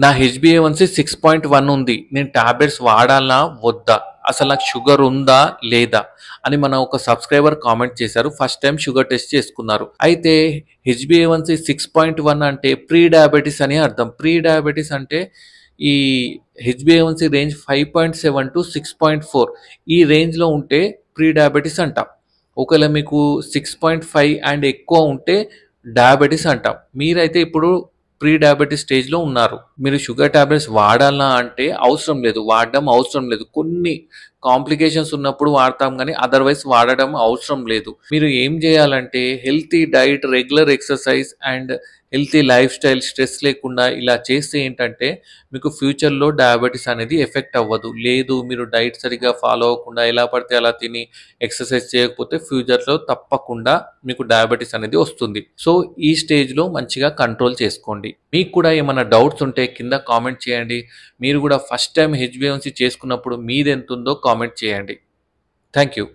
నా హెచ్‌బీఏవన్సీ 6.1 ఉంది. నేను టాబ్లెట్స్ వాడాలా? వద్దా? అసలు నాకు షుగర్ ఉందా? లేదా? అని మన ఒక సబ్‌స్క్రైబర్ కామెంట్ చేశారు. ఫస్ట్ టైమ్ షుగర్ టెస్ట్ చేసుకున్నారు. అయితే హెచ్‌బీఏవన్సీ 6.1 అంటే ప్రీ డయాబెటిస్ అని అర్థం. ప్రీ డయాబెటిస్ అంటే ఈ హెచ్‌బీఏవన్సీ రేంజ్ 5.7-6.4 ఈ రేంజ్‌లో ఉంటే ప్రీ డయాబెటిస్ అంటాం. ఒకవేళ మీకు 6.5 అండ్ ఎక్కువ ఉంటే డయాబెటిస్ అంటాం. మీరైతే ఇప్పుడు ప్రీ డయాబెటిస్ స్టేజ్‌లో ఉన్నారు. మీరు షుగర్ టాబ్లెట్స్ వాడాలా అంటే అవసరం లేదు. వాడడం అవసరం లేదు. కొన్ని కాంప్లికేషన్స్ ఉన్నప్పుడు వాడతాం గానీ, అదర్‌వైస్ వాడడం అవసరం లేదు. మీరు ఏం జేయాలంటే healthy diet, regular exercise and healthy life style, stress లేకుండా ఇలా చేస్తే ఏంటంటే, మీకు ఫ్యూచర్‌లో డయాబెటిస్ అనేది ఎఫెక్ట్ అవ్వదు. లేదు మీరు డైట్ సరిగ్గా ఫాలో అవ్వకుండా ఎలా పడితే అలా తిని ఎక్సర్‌సైజ్ చేయకపోతే ఫ్యూచర్‌లో తప్పకుండా మీకు డయాబెటిస్ అనేది వస్తుంది. సో, ఈ స్టేజ్‌లో మంచిగా కంట్రోల్ చేసుకోండి. మీకు కూడా ఏమన్నా డౌట్స్ ఉంటే కింద కామెంట్ చేయండి. మీరు కూడా ఫస్ట్ టైమ్ హెచ్‌బీఎవన్సీ చేసుకున్నప్పుడు మీదెంతుందో కామెంట్ చేయండి. Thank you.